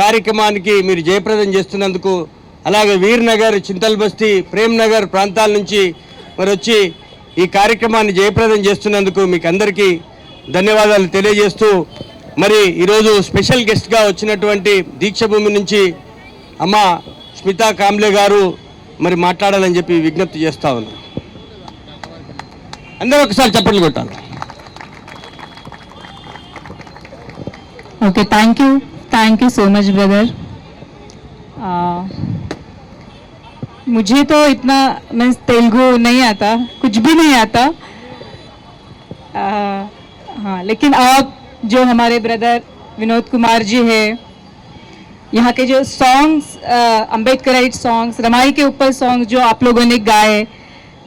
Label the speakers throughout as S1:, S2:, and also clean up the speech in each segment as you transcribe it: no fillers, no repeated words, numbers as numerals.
S1: కార్యక్రమానికి మీరు జయప్రదం చేస్తున్నందుకు, అలాగే వీర్ నగర్, చింతల్ బస్తీ, ప్రేమ్ నగర్ ప్రాంతాల నుంచి మరి వచ్చి ఈ కార్యక్రమాన్ని జయప్రదం చేస్తున్నందుకు మీకు అందరికీ ధన్యవాదాలు తెలియజేస్తూ, మరి ఈరోజు స్పెషల్ గెస్ట్గా వచ్చినటువంటి దీక్షభూమి నుంచి అమ్మ స్మితా కాంబ్లే గారు మరి మాట్లాడాలని చెప్పి విజ్ఞప్తి చేస్తా ఉన్నాను. అందరూ ఒకసారి చప్పట్లు కొట్టాలి.
S2: Okay, thank you so much brother. मुझे तो इतना मैं तेलुगु नहीं आता, कुछ भी नहीं आता. हाँ, लेकिन आप जो हमारे ब्रदर विनोद कुमार जी है, यहाँ के जो सॉन्ग्स, अम्बेडकराइट सॉन्ग्स, रमाई के ऊपर सॉन्ग जो आप लोगों ने गाए,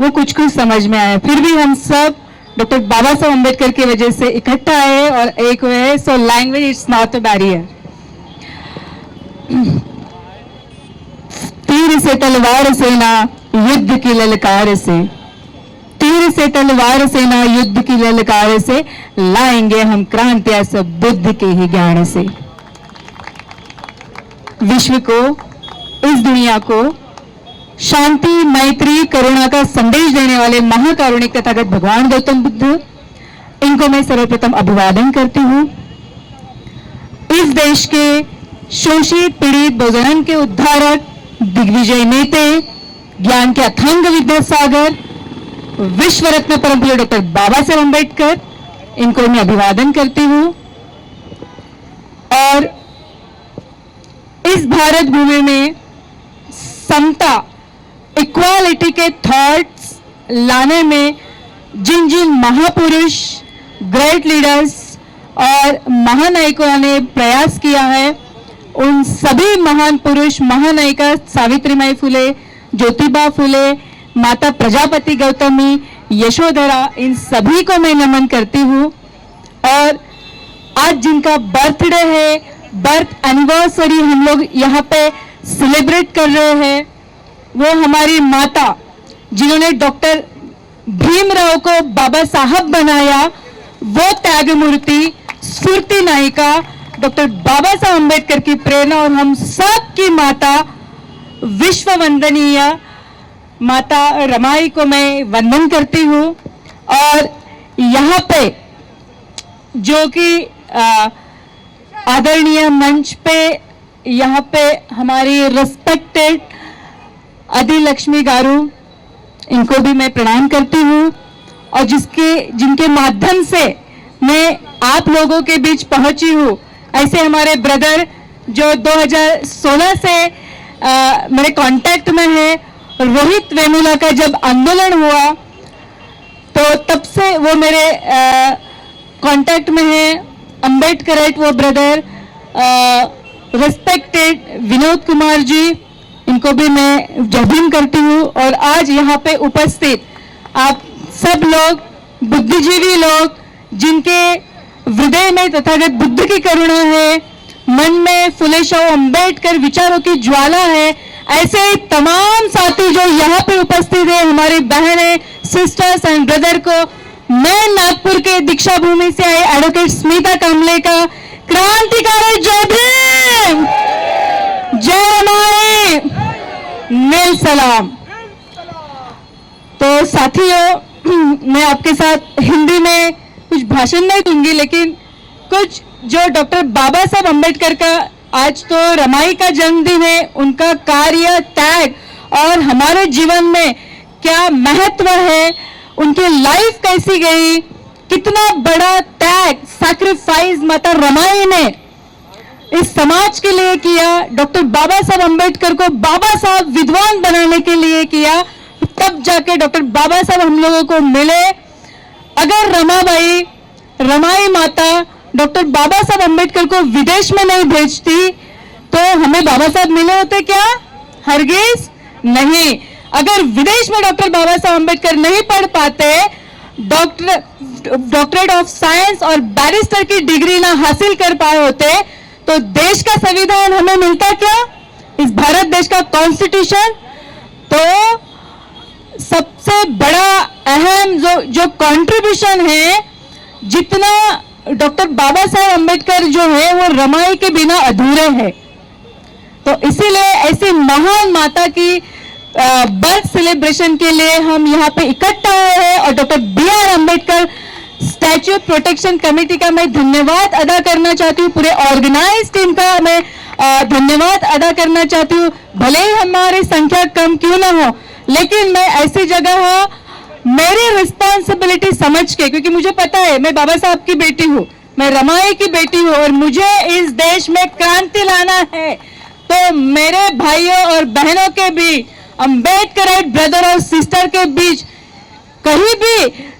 S2: वो कुछ समझ में आया. फिर भी हम सब डॉक्टर बाबा साहब अम्बेडकर की वजह से इकट्ठा आए और एक हुए. So language it's not a barrier. तीर से तलवार से ना युद्ध की ललकार से, तीर से तलवार से ना युद्ध की ललकार से, लाएंगे हम क्रांतियां सब बुद्ध के ही ज्ञान से. विश्व को, इस दुनिया को शांति, मैत्री, करुणा का संदेश देने वाले महाकारुणिक तथागत भगवान गौतम बुद्ध, इनको मैं सर्वप्रथम अभिवादन करती हूँ. इस देश के शोषित पीड़ित बहुजनों के उद्धारक, दिग्विजय नेते, ज्ञान के अथांग विद्यासागर, विश्व रत्न परम पूज्य डॉक्टर बाबा साहब अम्बेडकर, इनको मैं अभिवादन करती हूँ. और इस भारत भूमि में समता, इक्वालिटी के थॉट्स लाने में जिन जिन महापुरुष, ग्रेट लीडर्स और महानायकों ने प्रयास किया है, उन सभी महान पुरुष, महानायिका सावित्रीबाई फुले, ज्योतिबा फुले, माता प्रजापति गौतमी, यशोधरा, इन सभी को मैं नमन करती हूँ. और आज जिनका बर्थडे है, बर्थ एनिवर्सरी हम लोग यहाँ पे सेलिब्रेट कर रहे हैं, वो हमारी माता जिन्होंने डॉक्टर भीमराव को बाबा साहब बनाया, वो त्यागमूर्ति, स्फूर्ति नायिका डॉक्टर बाबा साहब अम्बेडकर की प्रेरणा और हम सब की माता, विश्व वंदनीय माता रमाई को मैं वंदन करती हूँ. और यहाँ पे जो कि आदरणीय मंच पे यहाँ पे हमारी रिस्पेक्टेड आदिलक्ष्मी गारू, इनको भी मैं प्रणाम करती हूँ. और जिनके माध्यम से मैं आप लोगों के बीच पहुंची हूँ. ऐसे हमारे ब्रदर जो 2016 से मेरे कांटेक्ट में है, रोहित वेमुला का जब आंदोलन हुआ तो तब से वो मेरे कांटेक्ट में है. अम्बेडकराइट वो ब्रदर, रिस्पेक्टेड विनोद कुमार जी, इनको भी मैं जय भीम करती हूँ. और आज यहाँ पे उपस्थित आप सब लोग, बुद्धिजीवी लोग, जिनके हृदय में तथागत बुद्ध की करुणा है, मन में फुले शाह अम्बेडकर विचारों की ज्वाला है, ऐसे तमाम साथी जो यहाँ पे उपस्थित है, हमारी बहनें, सिस्टर्स एंड ब्रदर को मैं नागपुर के दीक्षा भूमि से आए एडवोकेट स्मिता कांबले का क्रांतिकारी जय भीम, जय रमाई, नेल सलाम. तो साथियों, मैं आपके साथ हिंदी में कुछ भाषण नहीं दूंगी, लेकिन कुछ जो डॉक्टर बाबा साहब अम्बेडकर का आज तो रमाई का जन्मदिन है, उनका कार्य, त्याग और हमारे जीवन में क्या महत्व है, उनकी लाइफ कैसी गई, कितना बड़ा त्याग, सैक्रिफाइस माता रमाई ने इस समाज के लिए किया, डॉक्टर बाबा साहब अम्बेडकर को बाबा साहब विद्वान बनाने के लिए किया, तब जाके डॉक्टर बाबा साहब हम लोगों को मिले. अगर रमाई माता डॉक्टर बाबा साहब अम्बेडकर को विदेश में नहीं भेजती तो हमें बाबा साहब मिले होते क्या? हरगिज नहीं. अगर विदेश में डॉक्टर बाबा साहब अम्बेडकर नहीं पढ़ पाते, डॉक्टरेट ऑफ साइंस और बैरिस्टर की डिग्री ना हासिल कर पाए होते, तो देश का संविधान हमें मिलता क्या? इस भारत देश का कॉन्स्टिट्यूशन. तो सबसे बड़ा अहम जो कंट्रीब्यूशन है, जितना डॉक्टर बाबा साहब अम्बेडकर जो है वो रमाई के बिना अधूरे है. तो इसीलिए ऐसी महान माता की बर्थ सेलिब्रेशन के लिए हम यहाँ पे इकट्ठा हुए हैं और doctor B.R. Ambedkar statue protection committee का मैं धन्यवाद अदा करना चाहती हूँ, पूरे ऑर्गेनाइज टीम का मैं धन्यवाद अदा करना चाहती हूँ। भले ही हमारी संख्या कम क्यों ना हो, लेकिन मैं ऐसी जगह मेरी रिस्पॉन्सिबिलिटी समझ के, क्योंकि मुझे पता है मैं बाबा साहब की बेटी हूँ, मैं रमाई की बेटी हूँ और मुझे इस देश में क्रांति लाना है, तो मेरे भाइयों और बहनों के बीच, अम्बेडकराइट ब्रदर और सिस्टर के बीच कहीं भी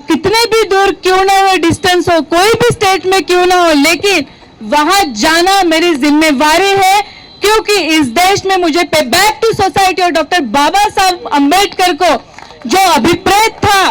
S2: कितने भी दूर क्यों ना हो, डिस्टेंस हो, कोई भी स्टेट में क्यों ना हो, लेकिन वहां जाना मेरी जिम्मेवारी है, क्योंकि इस देश में मुझे पे बैक टू सोसाइटी और डॉक्टर बाबा साहब अम्बेडकर को जो अभिप्रेत था,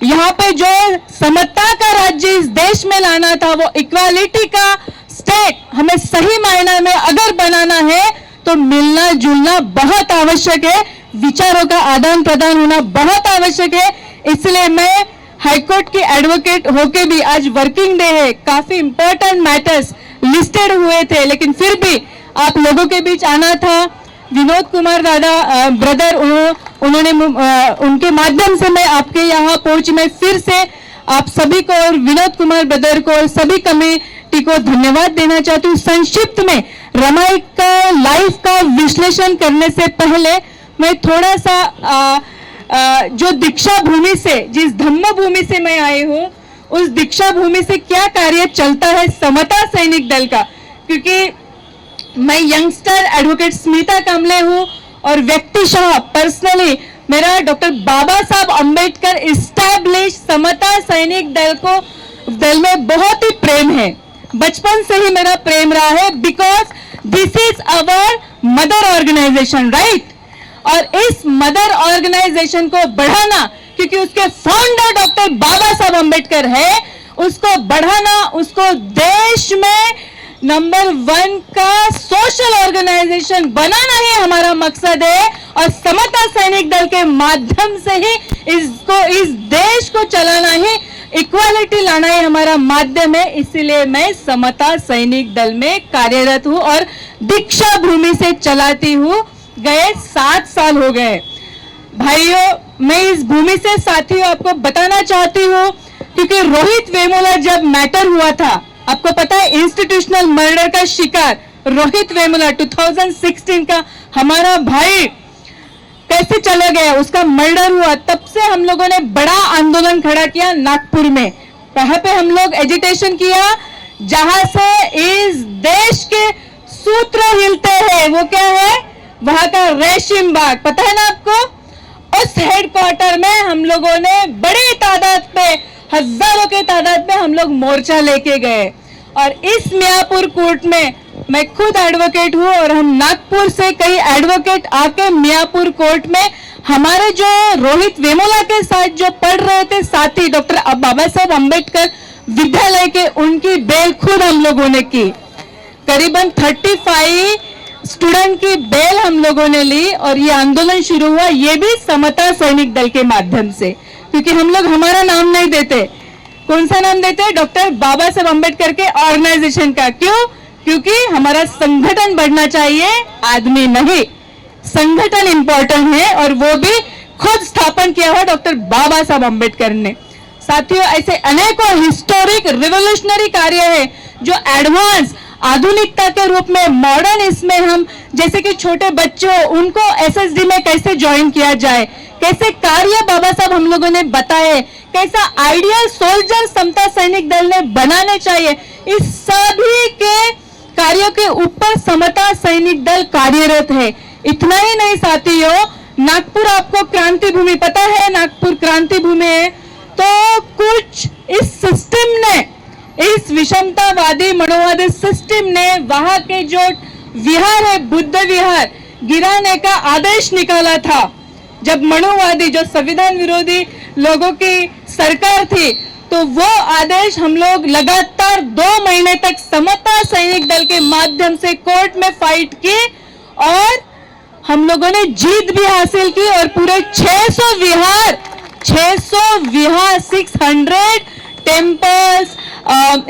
S2: यहाँ पे जो समता का राज्य इस देश में लाना था, वो इक्वालिटी का स्टेट हमें सही मायने में अगर बनाना है तो मिलना जुलना बहुत आवश्यक है, विचारों का आदान प्रदान होना बहुत आवश्यक है। इसलिए मैं हाईकोर्ट की एडवोकेट होके भी, आज वर्किंग डे है, काफी इंपॉर्टेंट मैटर्स लिस्टेड हुए थे, लेकिन फिर भी आप लोगों के बीच आना था। विनोद कुमार दादा ब्रदर, उन्होंने उनके माध्यम से मैं आपके यहाँ पहुंची। मैं फिर से आप सभी को और विनोद कुमार ब्रदर को और सभी कमेटी को धन्यवाद देना चाहती हूँ। संक्षिप्त में रमाई का लाइफ का विश्लेषण करने से पहले मैं थोड़ा सा जो दीक्षा भूमि से, जिस धम्म भूमि से मैं आई हूँ, उस दीक्षा भूमि से क्या कार्य चलता है समता सैनिक दल का, क्योंकि मैं यंगस्टर एडवोकेट स्मिता कामले हूँ और व्यक्तिशः पर्सनली मेरा डॉक्टर बाबा साहब अम्बेडकर इस्टेब्लिश समता सैनिक दल में बहुत ही प्रेम है, बचपन से ही मेरा प्रेम रहा है, because this is our mother organisation, right. और इस मदर ऑर्गेनाइजेशन को बढ़ाना, क्योंकि उसके फाउंडर डॉक्टर बाबा साहब अम्बेडकर है, उसको बढ़ाना, उसको देश में नंबर 1 का सोशल ऑर्गेनाइजेशन बनाना ही हमारा मकसद है और समता सैनिक दल के माध्यम से ही इस देश को चलाना ही, इक्वालिटी लाना ही हमारा माध्यम है। इसीलिए मैं समता सैनिक दल में कार्यरत हूँ और दीक्षा भूमि से चलाती हूँ। गए 7 साल हो गए भाइयों। मैं इस भूमि से साथियों आपको बताना चाहती हूँ, क्योंकि रोहित वेमुला जब मैटर हुआ था, आपको पता है इंस्टीट्यूशनल मर्डर का शिकार रोहित वेमुला 2016 का हमारा भाई कैसे चला गया, उसका मर्डर हुआ, तब से हम लोगों ने बड़ा आंदोलन खड़ा किया नागपुर में। वहां पे हम लोग एजिटेशन किया, जहां से इस देश के सूत्र हिलते हैं। वो क्या है? वहां का रेशिम बाग, पता है ना आपको? उस हेडक्वार्टर में हम लोगों ने बड़ी तादाद पे, हजारों के तादाद में हम लोग मोर्चा लेके गए। और इस मियापुर कोर्ट में मैं खुद एडवोकेट हूँ और हम नागपुर से कई एडवोकेट आके मियापुर कोर्ट में हमारे जो रोहित वेमुला के साथ जो पढ़ रहे थे साथी डॉक्टर बाबा साहब अम्बेडकर विद्यालय के, उनकी बेल खुद हम लोगों ने की। करीबन 35 स्टूडेंट की बेल हम लोगों ने ली और ये आंदोलन शुरू हुआ, ये भी समता सैनिक दल के माध्यम से। क्योंकि हम लोग हमारा नाम नहीं देते, कौन सा नाम देते हैं? डॉक्टर बाबा साहब अम्बेडकर के ऑर्गेनाइजेशन का। क्यों? क्योंकि हमारा संगठन बढ़ना चाहिए, आदमी नहीं। संगठन इंपॉर्टेंट है और वो भी खुद स्थापन किया हुआ डॉक्टर बाबा साहब अम्बेडकर ने। साथियों, ऐसे अनेकों हिस्टोरिक रिवोल्यूशनरी कार्य है जो एडवांस आधुनिकता के रूप में मॉडर्न, इसमें हम जैसे कि छोटे बच्चों उनको एसएसडी में कैसे ज्वाइन किया जाए, कैसे कार्य बाबा साहब हम लोगों ने बताए, कैसा आइडियल सोल्जर समता सैनिक दल ने बनाने चाहिए, इस सभी के कार्यों के ऊपर समता सैनिक दल कार्यरत है। इतना ही नहीं साथियों, नागपुर आपको क्रांति भूमि पता है, नागपुर क्रांति भूमि है, तो कुछ इस सिस्टम ने, इस विषमतावादी मनोवादी सिस्टम ने वहां के जो विहार है, बुद्ध विहार, गिराने का आदेश निकाला था। जब मनुवादी जो संविधान विरोधी लोगों की सरकार थी, तो वो आदेश हम लोग लगातार 2 महीने तक समता सैनिक दल के माध्यम से कोर्ट में फाइट की और हम लोगों ने जीत भी हासिल की और पूरे 600 विहार 600 टेम्पल्स,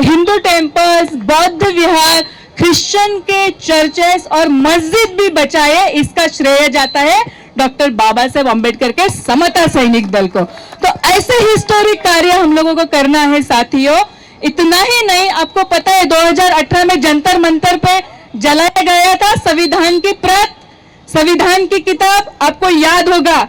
S2: हिंदू टेम्पल्स, बौद्ध विहार, क्रिश्चियन के चर्चेस और मस्जिद भी बचाए, इसका श्रेय जाता है डॉक्टर बाबा साहेब अम्बेडकर के समता सैनिक दल को। तो ऐसे हिस्टोरिक कार्य हम लोगों को करना है साथियों। इतना ही नहीं, आपको पता है 2018 में जंतर मंतर पे जलाया गया था संविधान की प्रत, संविधान की किताब, आपको याद होगा।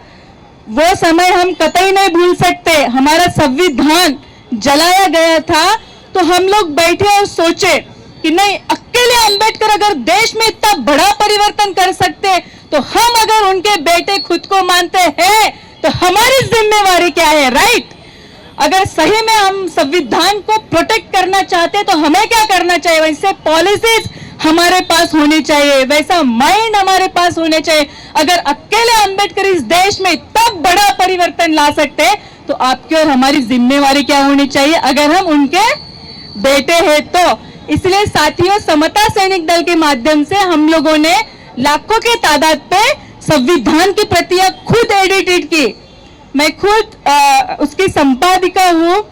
S2: वो समय हम कतई नहीं भूल सकते। हमारा संविधान जलाया गया था तो हम लोग बैठे और सोचे कि नहीं, अकेले अंबेडकर अगर देश में इतना बड़ा परिवर्तन कर सकते तो हम अगर उनके बेटे खुद को मानते हैं तो हमारी जिम्मेवारी क्या है, राइट? अगर सही में हम संविधान को प्रोटेक्ट करना चाहते तो हमें क्या करना चाहिए? वैसे पॉलिसीज हमारे पास होनी चाहिए, वैसा माइंड हमारे पास होने चाहिए। अगर अकेले अंबेडकर इस देश में इतना बड़ा परिवर्तन ला सकते तो आपकी और हमारी जिम्मेवारी क्या होनी चाहिए अगर हम उनके बेटे हैं तो। इसलिए साथियों, समता सैनिक दल के माध्यम से हम लोगों ने लाखों के तादाद पे संविधान की प्रतियां खुद एडिटेड की। मैं खुद उसकी संपादिका हूँ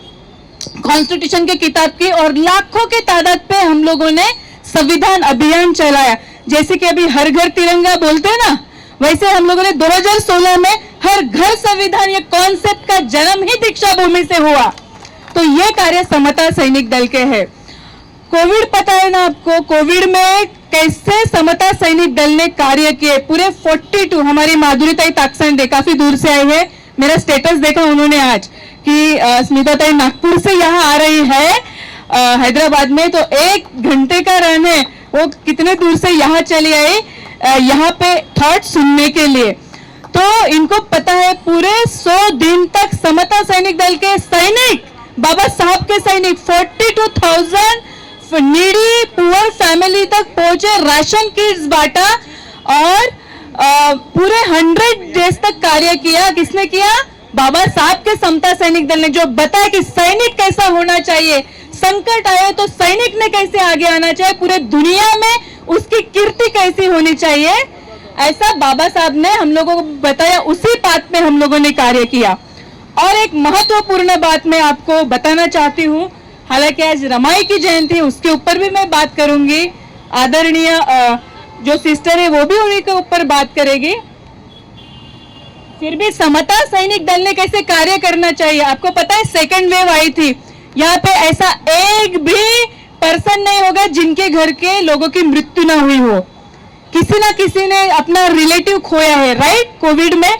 S2: कॉन्स्टिट्यूशन की किताब की, और लाखों के तादाद पे हम लोगों ने संविधान अभियान चलाया। जैसे कि अभी हर घर तिरंगा बोलते हैं ना, वैसे हम लोगों ने 2016 में हर घर संविधान, ये कॉन्सेप्ट का जन्म ही दीक्षा भूमि से हुआ। तो ये कार्य समता सैनिक दल के है। कोविड पता है ना आपको, कोविड में कैसे समता सैनिक दल ने कार्य किए। पूरे 42, हमारी माधुरी ताई ताकसंडे काफी दूर से आई है, मेरा स्टेटस देखा उन्होंने आज कि स्मिता ताई नागपुर से यहाँ आ रही है हैदराबाद में, तो 1 घंटे का रन है, वो कितने दूर से यहाँ चली आई यहाँ पे थॉट सुनने के लिए। तो इनको पता है पूरे 100 दिन तक समता सैनिक दल के सैनिक, बाबा साहब के सैनिक 42,000 नीडी पुअर फैमिली तक पहुंचे, राशन किट्स बांटा और पूरे 100 डेज तक कार्य किया। किसने किया? बाबा साहब के समता सैनिक दल ने, जो बताया कि सैनिक कैसा होना चाहिए, संकट आए तो सैनिक ने कैसे आगे आना चाहिए, पूरे दुनिया में उसकी कीर्ति कैसी होनी चाहिए, ऐसा बाबा साहब ने हम लोगों को बताया। उसी बात में हम लोगों ने कार्य किया। और एक महत्वपूर्ण बात मैं आपको बताना चाहती हूँ, हालांकि आज रमाई की जयंती है, उसके ऊपर भी मैं बात करूंगी। आदरणीय जो सिस्टर है वो भी उन्हीं के ऊपर बात करेगी। फिर भी समता सैनिक दल ने कैसे कार्य करना चाहिए, आपको पता है सेकंड वेव आई थी, यहाँ पे ऐसा एक भी पर्सन नहीं होगा जिनके घर के लोगों की मृत्यु ना हुई हो। किसी ना किसी ने अपना रिलेटिव खोया है, राइट? कोविड में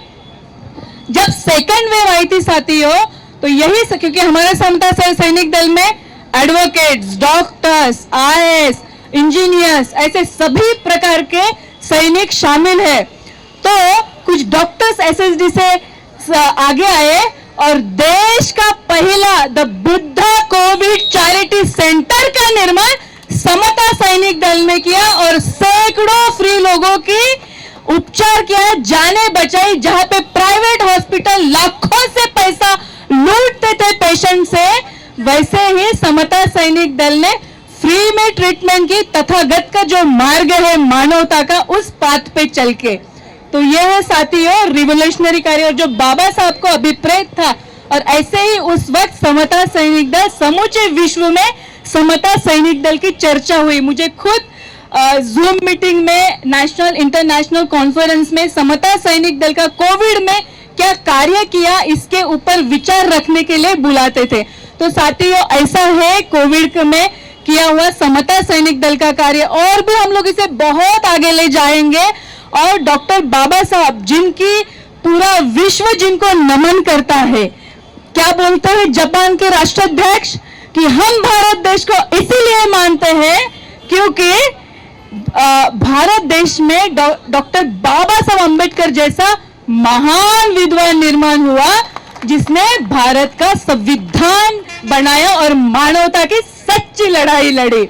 S2: जब सेकंड वेव आई थी साथियों, तो यही क्योंकि हमारे समता सैनिक दल में एडवोकेट्स, डॉक्टर्स, आईएएस, इंजीनियर्स, ऐसे सभी प्रकार के सैनिक शामिल है। तो कुछ डॉक्टर्स एसएसडी से आगे आए और देश का पहला the Buddha Covid charity centre का निर्माण समता सैनिक दल ने किया और सैकड़ों फ्री लोगों की उपचार किया, जाने बचाई। जहां पे प्राइवेट हॉस्पिटल लाखों से पैसा लूटते थे पेशेंट से, वैसे ही समता सैनिक दल ने फ्री में ट्रीटमेंट की, तथागत का जो मार्ग है मानवता का, उस पाथ पे चल के। तो यह है साथियों रिवोल्यूशनरी कार्य, और जो बाबा साहब को अभिप्रेत था। और ऐसे ही उस वक्त समता सैनिक दल, समूचे विश्व में समता सैनिक दल की चर्चा हुई। मुझे खुद जूम मीटिंग में, नेशनल इंटरनेशनल कॉन्फ्रेंस में समता सैनिक दल का कोविड में क्या कार्य किया, इसके ऊपर विचार रखने के लिए बुलाते थे। तो साथियों ऐसा है कोविड में किया हुआ समता सैनिक दल का कार्य, और भी हम लोग इसे बहुत आगे ले जाएंगे। और डॉक्टर बाबा साहब, जिनकी पूरा विश्व जिनको नमन करता है, क्या बोलते हैं जापान के राष्ट्राध्यक्ष कि हम भारत देश को इसीलिए मानते हैं क्योंकि भारत देश में डॉक्टर बाबा साहब अम्बेडकर जैसा महान विद्वान निर्माण हुआ, जिसने भारत का संविधान बनाया और मानवता की सच्ची लड़ाई लड़ी।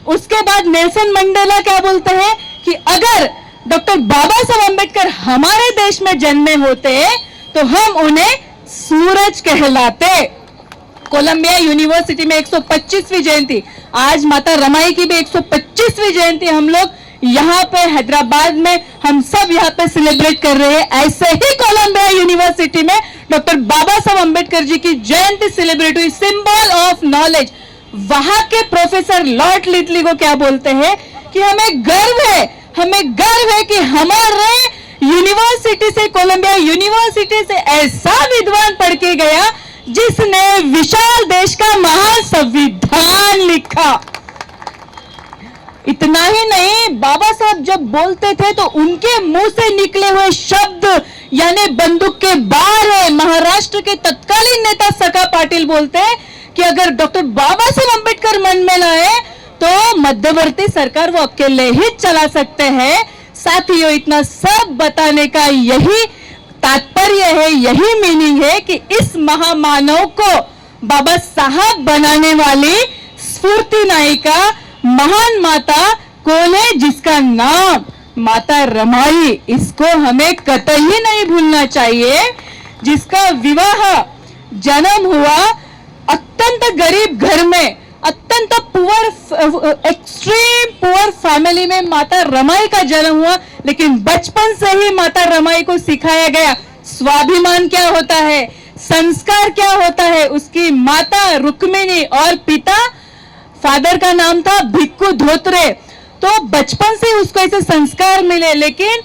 S2: उसके बाद नेल्सन मंडेला क्या बोलते हैं कि अगर डॉक्टर बाबा साहब अम्बेडकर हमारे देश में जन्मे होते तो हम उन्हें सूरज कहलाते। कोलंबिया यूनिवर्सिटी में 125वीं जयंती, आज माता रमाई की भी 125वीं जयंती हम लोग यहाँ पे हैदराबाद में हम सब यहाँ पे सेलिब्रेट कर रहे हैं। ऐसे ही कोलंबिया यूनिवर्सिटी में डॉक्टर बाबा साहब अम्बेडकर जी की जयंती सेलिब्रेट हुई, सिंबल ऑफ नॉलेज। वहां के प्रोफेसर लॉर्ड लिटली को क्या बोलते हैं कि हमें गर्व है कि हमारे यूनिवर्सिटी से, कोलंबिया यूनिवर्सिटी से ऐसा विद्वान पढ़ के गया जिसने विशाल देश का महान संविधान लिखा। इतना ही नहीं, बाबा साहब जब बोलते थे तो उनके मुंह से निकले हुए शब्द यानी बंदूक के बार है। महाराष्ट्र के तत्कालीन नेता सखा पाटिल बोलते हैं कि अगर डॉक्टर बाबा साहब अंबेडकर मन में लाए तो मध्यवर्ती सरकार वो अकेले ही चला सकते हैं। साथियों, इतना सब बताने का यही तात्पर्य है, यही मीनिंग है कि इस महामानव को बाबा साहब बनाने वाली स्फूर्ति नायिका महान माता कौन है, जिसका नाम माता रमाई। इसको हमें कतई नहीं भूलना चाहिए, जिसका विवाह जन्म हुआ अत्यंत गरीब घर में, अत्यंत पुअर, एक्सट्रीम पुअर फैमिली में माता रमाई का जन्म हुआ। लेकिन बचपन से ही माता रमाई को सिखाया गया स्वाभिमान क्या होता है, संस्कार क्या होता है। उसकी माता रुक्मिणी और पिता, फादर का नाम था भिक्खु धोत्रे। तो बचपन से उसको ऐसे संस्कार मिले। लेकिन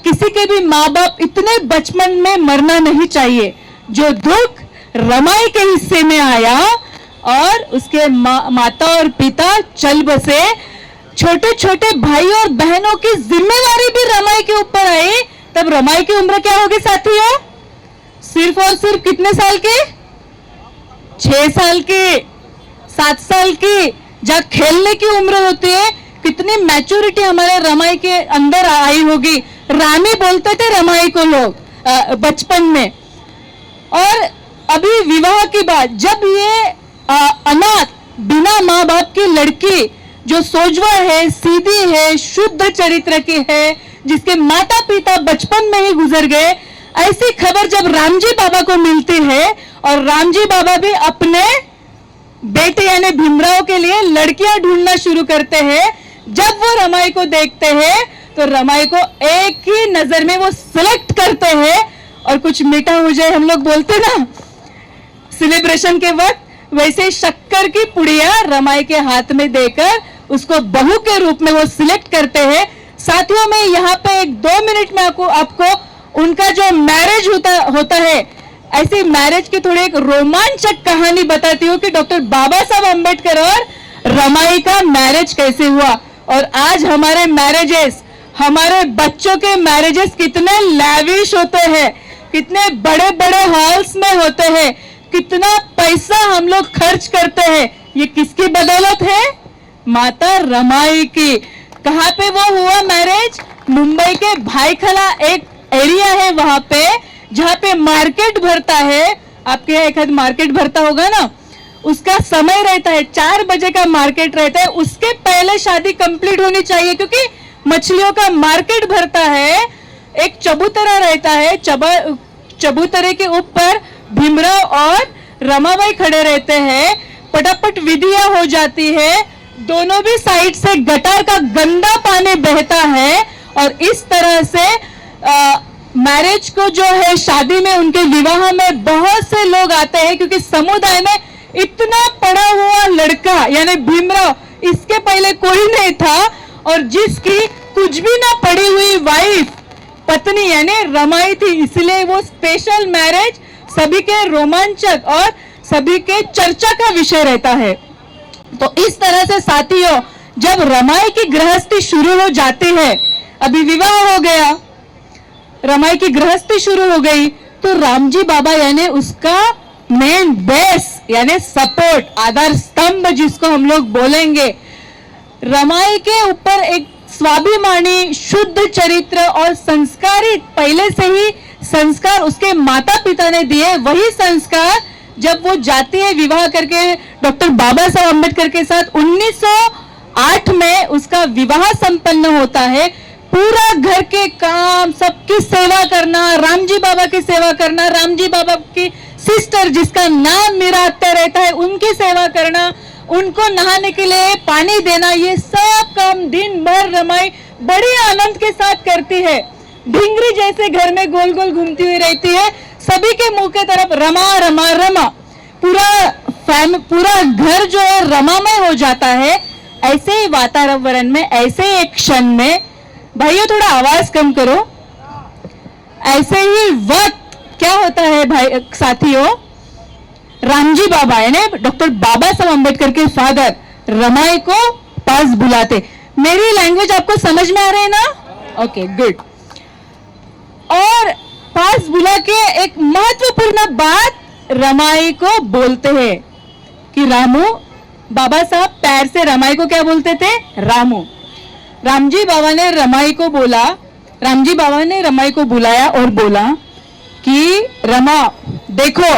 S2: किसी के भी माँ बाप इतने बचपन में मरना नहीं चाहिए। जो दुख रमाई के हिस्से में आया और उसके माता और पिता चल बसे, छोटे छोटे भाई और बहनों की जिम्मेदारी भी रमाई के ऊपर आई। तब रमाई की उम्र क्या होगी साथियों? सिर्फ और सिर्फ कितने साल की? 6 साल की, 7 साल की, जब खेलने की उम्र होती है। कितनी मैच्योरिटी हमारे रमाई के अंदर आई होगी। रानी बोलते थे रमाई को लोग बचपन में। और अभी विवाह की बात, जब ये अनाथ बिना माँ बाप की लड़की जो सोजवर है, सीधी है, शुद्ध चरित्र की है, जिसके माता पिता बचपन में ही गुजर गए, ऐसी खबर जब रामजी बाबा को मिलती है और रामजी बाबा भी अपने बेटे यानी भीमराव के लिए लड़कियां ढूंढना शुरू करते हैं। जब वो रमाई को देखते हैं तो रमाई को एक ही नजर में वो सिलेक्ट करते हैं। और कुछ मीठा हो जाए, हम लोग बोलते ना सेलिब्रेशन के वक्त, वैसे शक्कर की पुड़िया रमाई के हाथ में देकर उसको बहू के रूप में वो सिलेक्ट करते हैं। साथियों, मैं यहाँ पे 1-2 मिनट में आपको उनका जो मैरिज होता है, ऐसी मैरिज की थोड़ी एक रोमांचक कहानी बताती हूँ कि डॉक्टर बाबा साहब अंबेडकर और रमाई का मैरिज कैसे हुआ। और आज हमारे मैरिजेस, हमारे बच्चों के मैरिजेस कितने लैविश होते हैं, कितने बड़े बड़े हॉल्स में होते हैं, कितना पैसा हम लोग खर्च करते हैं। ये किसकी बदौलत है? माता रमाई की। कहाँ पे वो हुआ मैरिज? मुंबई के भाईखला एक एरिया है वहां पे, जहाँ पे मार्केट भरता है। आपके यहाँ एक मार्केट भरता होगा ना, उसका समय रहता है 4 बजे का मार्केट रहता है। उसके पहले शादी कंप्लीट होनी चाहिए, क्योंकि मछलियों का मार्केट भरता है। एक चबूतरा रहता है, चबूतरे के ऊपर भीमराव और रमाबाई खड़े रहते हैं। पटापट विधियां हो जाती है, दोनों भी साइड से गटार का गंदा पानी बहता है। और इस तरह से मैरिज को जो है, शादी में, उनके विवाह में बहुत से लोग आते हैं, क्योंकि समुदाय में इतना पढ़ा हुआ लड़का यानी भीमराव, इसके पहले कोई नहीं था। और जिसकी कुछ भी ना पढ़ी हुई वाइफ, पत्नी यानी रमाई थी, इसलिए वो स्पेशल मैरिज सभी के रोमांचक और सभी के चर्चा का विषय रहता है। तो इस तरह से साथियों, जब रमाई की गृहस्थी शुरू हो जाती है, अभी विवाह हो गया, रमाई की गृहस्थी शुरू हो गई, तो रामजी बाबा यानी उसका मेन बेस यानी सपोर्ट, आधार स्तंभ जिसको हम लोग बोलेंगे, रमाई के ऊपर एक स्वाभिमानी, शुद्ध चरित्र और संस्कारित, पहले से ही संस्कार उसके माता पिता ने दिए। वही संस्कार जब वो जाती है विवाह करके डॉक्टर बाबा साहब अम्बेडकर के साथ, 1908 में उसका विवाह संपन्न होता है। पूरा घर के काम, सबकी सेवा करना, रामजी बाबा की सेवा करना, रामजी बाबा की सिस्टर जिसका नाम मीराते रहता है, उनकी सेवा करना, उनको नहाने के लिए पानी देना, ये सब काम दिन भर रमाई बड़े आनंद के साथ करती है। ढिंगरी जैसे घर में गोल गोल घूमती हुई रहती है, सभी के मुंह के तरफ रमा रमा रमा। पूरा पूरा घर जो है रमामय हो जाता है। ऐसे ही वातावरण में, ऐसे ही एक क्षण में, भाइयों थोड़ा आवाज कम करो, ऐसे ही वक्त क्या होता है भाई साथियों, रामजी बाबा यानी डॉक्टर बाबा साहब अम्बेडकर के फादर रमाई को पास बुलाते। मेरी लैंग्वेज आपको समझ में आ रही है ना? Okay good. और पास बुला के एक महत्वपूर्ण बात रमाई को बोलते हैं कि रामू, बाबा साहब पैर से रमाई को क्या बोलते थे? रामू। रामजी बाबा ने रमाई को बोला, रामजी बाबा ने रमाई को बुलाया और बोला कि रमा देखो,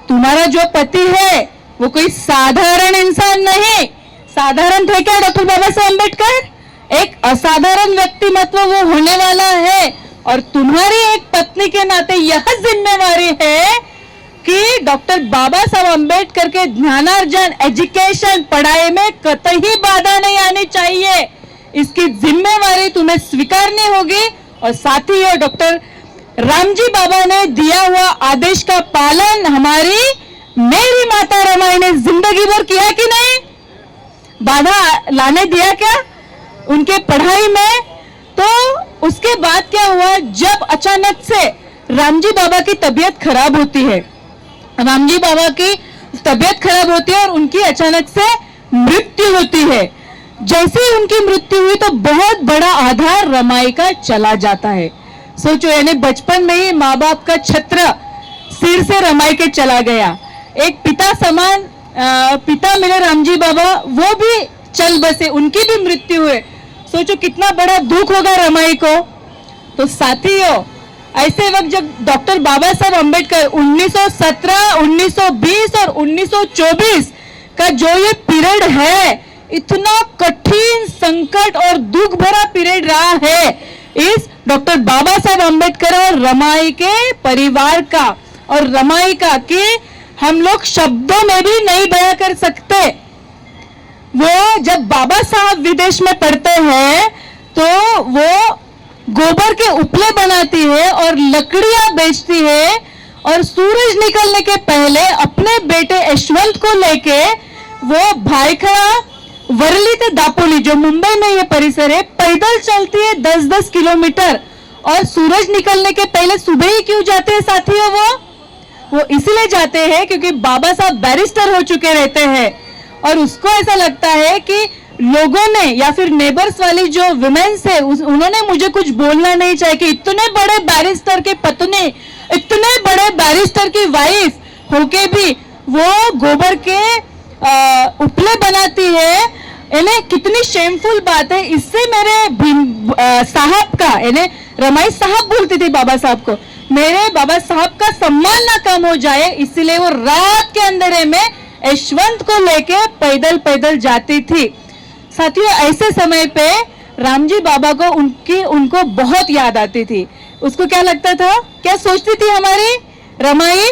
S2: तुम्हारा जो पति है वो कोई साधारण इंसान नहीं। साधारण थे क्या डॉक्टर बाबा साहब अम्बेडकर? एक असाधारण व्यक्तिमत्व वो होने वाला है। और तुम्हारी एक पत्नी के नाते यह जिम्मेवारी है कि डॉक्टर बाबा साहब अम्बेडकर के ज्ञानार्जन, एजुकेशन, पढ़ाई में कतई बाधा नहीं आनी चाहिए। इसकी जिम्मेवारी तुम्हें स्वीकारनी होगी। और साथियों, डॉक्टर रामजी बाबा ने दिया हुआ आदेश का पालन हमारी मेरी माता रमाई ने जिंदगी भर किया कि नहीं? बाधा लाने दिया क्या उनके पढ़ाई में? तो उसके बाद क्या हुआ, जब अचानक से रामजी बाबा की तबीयत खराब होती है, रामजी बाबा की तबीयत खराब होती है और उनकी अचानक से मृत्यु होती है। जैसे ही उनकी मृत्यु हुई तो बहुत बड़ा आधार रमाई का चला जाता है। सोचो, यानी बचपन में ही माँ बाप का छत्र सिर से रमाई के चला गया। एक पिता समान पिता मिले रामजी बाबा, वो भी चल बसे, उनकी भी मृत्यु हुई। सोचो कितना बड़ा दुख होगा रमाई को। तो साथियों, ऐसे वक्त जब डॉक्टर बाबा साहब अम्बेडकर 1917, 1920 और 1924 का जो ये पीरियड है, इतना कठिन, संकट और दुख भरा पीरियड रहा है इस डॉक्टर बाबा साहब अम्बेडकर और रमाई के परिवार का और रमाई का, कि हम लोग शब्दों में भी नहीं बयां कर सकते। वो जब बाबा साहब विदेश में पढ़ते हैं तो वो गोबर के उपले बनाती है और लकड़ियां बेचती है, और सूरज निकलने के पहले अपने बेटे यशवंत को लेके वो भाईखड़ा वरली ते दापोली, जो मुंबई में ये परिसर है, पैदल चलती है 10-10 किलोमीटर। और सूरज निकलने के पहले सुबह ही क्यों जाते हैं साथियों? वो इसलिए जाते हैं क्योंकि बाबा साहब बैरिस्टर हो चुके रहते हैं और उसको ऐसा लगता है कि लोगों ने या फिर नेबर्स वाली जो विमेन्स है उन्होंने मुझे कुछ बोलना नहीं चाहिए कि इतने बड़े बैरिस्टर के पत्नी, इतने बड़े बैरिस्टर की वाइफ होके भी वो गोबर के उपले बनाती है। इन्हें कितनी शेमफुल बात है। इससे मेरे साहब का, इन्हें रमाई साहब बोलती थी बाबा साहब को, मेरे बाबा साहब का सम्मान ना कम हो जाए, इसलिए वो रात के अंधेरे में यशवंत को लेके पैदल पैदल जाती थी। साथियों, ऐसे समय पे रामजी बाबा को उनको बहुत याद आती थी। उसको क्या लगता था, क्या सोचती थी हमारी रमाई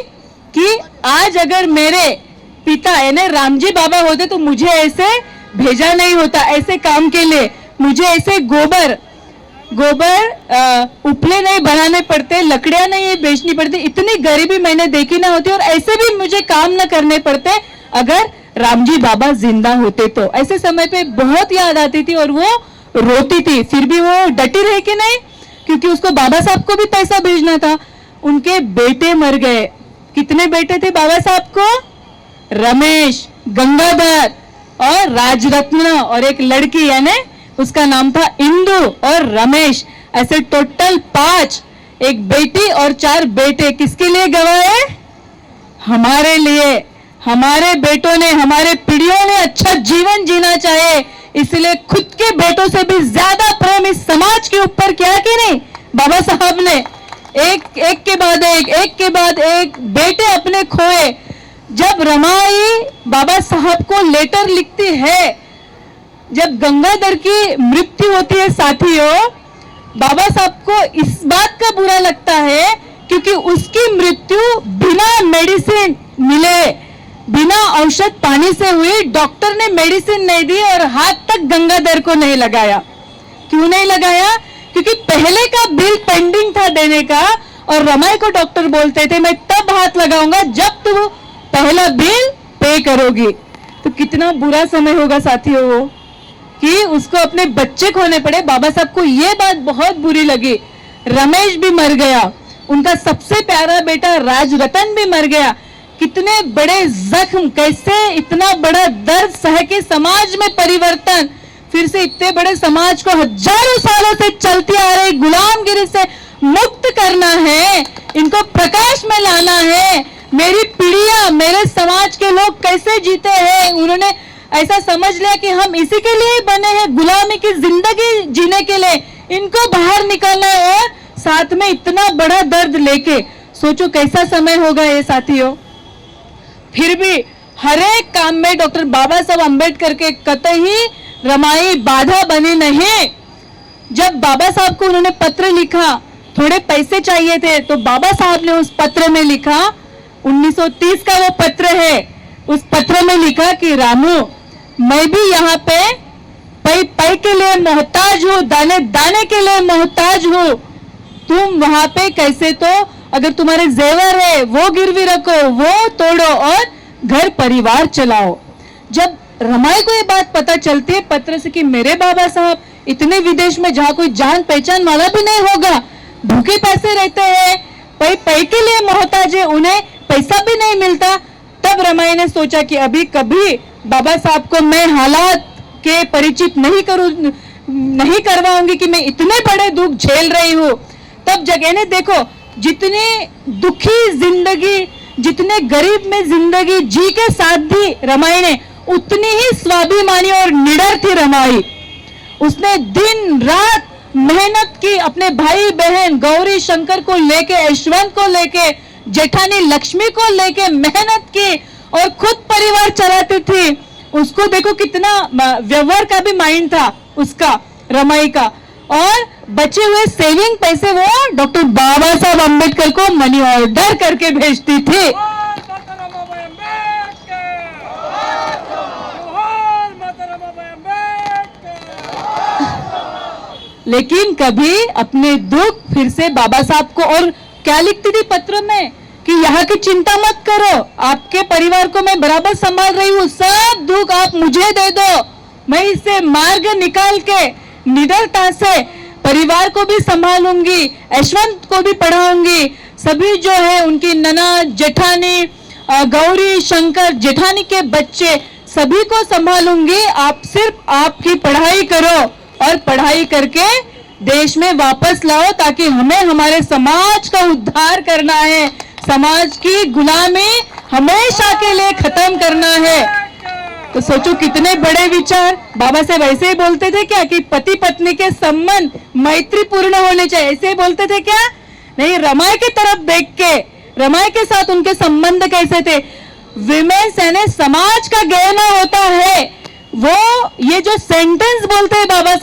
S2: कि आज अगर मेरे पिता यानी रामजी बाबा होते तो मुझे ऐसे भेजा नहीं होता, ऐसे काम के लिए मुझे ऐसे गोबर उपले नहीं बनाने पड़ते, लकड़ियां नहीं बेचनी पड़ती, इतनी गरीबी मैंने देखी ना होती और ऐसे भी मुझे काम ना करने पड़ते अगर रामजी बाबा जिंदा होते तो। ऐसे समय पे बहुत याद आती थी और वो रोती थी, फिर भी वो डटी रही कि नहीं, क्योंकि उसको बाबा साहब को भी पैसा भेजना था। उनके बेटे मर गए। कितने बेटे थे बाबा साहब को? रमेश, गंगाधर और राजरत्न और एक लड़की, यानी उसका नाम था इंदु और रमेश। ऐसे टोटल 5, एक बेटी और 4 बेटे। किसके लिए गवाए? हमारे लिए। हमारे बेटों ने, हमारे पीढ़ियों ने अच्छा जीवन जीना चाहे, इसलिए खुद के बेटों से भी ज्यादा प्रेम इस समाज के ऊपर किया कि नहीं बाबा साहब ने? एक के बाद एक बेटे अपने खोए। जब रमाई बाबा साहब को लेटर लिखती है, जब गंगाधर की मृत्यु होती है साथियों, बाबा साहब को इस बात का बुरा लगता है क्योंकि उसकी मृत्यु बिना मेडिसिन मिले, बिना औषध पानी से हुई। डॉक्टर ने मेडिसिन नहीं दी और हाथ तक गंगाधर को नहीं लगाया। क्यों नहीं लगाया? क्योंकि पहले का बिल पेंडिंग था देने का और रमाई को डॉक्टर बोलते थे मैं तब हाथ लगाऊंगा जब तू पहला बिल पे पे करोगी। तो कितना बुरा समय होगा साथियों वो, कि उसको अपने बच्चे खोने पड़े। बाबा साहब को ये बात बहुत बुरी लगी। रमेश भी मर गया, उनका सबसे प्यारा बेटा राजरतन भी मर गया। कितने बड़े जख्म, कैसे इतना बड़ा दर्द सह के समाज में परिवर्तन, फिर से इतने बड़े समाज को हजारों सालों से चलती आ रही गुलामगिरी से मुक्त करना है, इनको प्रकाश में लाना है। मेरी पीढ़ियां, मेरे समाज के लोग कैसे जीते हैं, उन्होंने ऐसा समझ लिया कि हम इसी के लिए बने हैं, गुलामी की जिंदगी जीने के लिए। इनको बाहर निकालना है और साथ में इतना बड़ा दर्द लेके। सोचो कैसा समय होगा ये साथियों। फिर भी हर एक काम में डॉक्टर बाबा साहब अम्बेडकर के कतई रमाई बाधा बनी नहीं। जब बाबा साहब को उन्होंने पत्र लिखा, थोड़े पैसे चाहिए थे, तो बाबा साहब ने उस पत्र में लिखा, 1930 का वो पत्र है, उस पत्र में लिखा कि रामू, मैं भी यहाँ पे पै के लिए मोहताज हूँ, दाने दाने के लिए मोहताज हूँ। तुम वहां पे कैसे तो अगर तुम्हारे जेवर है वो गिरवी रखो, वो तोड़ो और घर परिवार चलाओ। जब रमाई को ये बात पता चलती है पत्र से कि मेरे बाबा साहब इतने विदेश में जहाँ कोई जान पहचान वाला भी नहीं होगा, भूखे पैसे रहते हैं, पै के लिए मोहताज है, उन्हें पैसा भी नहीं मिलता, तब रमाई ने सोचा कि अभी कभी बाबा साहब को मैं हालात के परिचित नहीं करवाऊंगी कि मैं इतने बड़े दुख झेल रही हूँ। तब जगह ने देखो, जितने दुखी जिंदगी, जितने गरीब में जिंदगी जी के साथ भी रमाई ने, उतनी ही स्वाभिमानी और निडर थी रमाई। उसने दिन रात मेहनत की, अपने भाई बहन गौरी शंकर को लेके, यशवंत को लेके, जेठानी लक्ष्मी को लेके मेहनत की और खुद परिवार चलाती थी। उसको देखो कितना व्यवहार का भी माइंड था उसका, रमाई का। और बचे हुए सेविंग पैसे वो डॉक्टर बाबा साहब अम्बेडकर को मनी ऑर्डर करके भेजती थी। लेकिन कभी अपने दुख फिर से बाबा साहब को, और क्या लिखती थी पत्र में कि यहाँ की चिंता मत करो, आपके परिवार को मैं बराबर संभाल रही हूँ, सब दुख आप मुझे दे दो, मैं इससे मार्ग निकाल के निडरता से परिवार को भी संभालूंगी, यशवंत को भी पढ़ाऊंगी, सभी जो है उनकी नना, जेठानी, गौरी शंकर, जेठानी के बच्चे, सभी को संभालूंगी, आप सिर्फ आपकी पढ़ाई करो और पढ़ाई करके देश में वापस लाओ, ताकि हमें हमारे समाज का उद्धार करना है, समाज की गुलामी हमेशा के लिए खत्म करना है। तो सोचो कितने बड़े विचार। बाबा साहब ऐसे ही बोलते थे क्या कि पति पत्नी के संबंध मैत्रीपूर्ण होने चाहिए, ऐसे ही बोलते थे क्या? नहीं, रमाई की तरफ देख के, रमाई के साथ उनके संबंध कैसे थे? विमेंस यानी समाज का गहना होता है वो, ये जो सेंटेंस बोलते हैं बाबा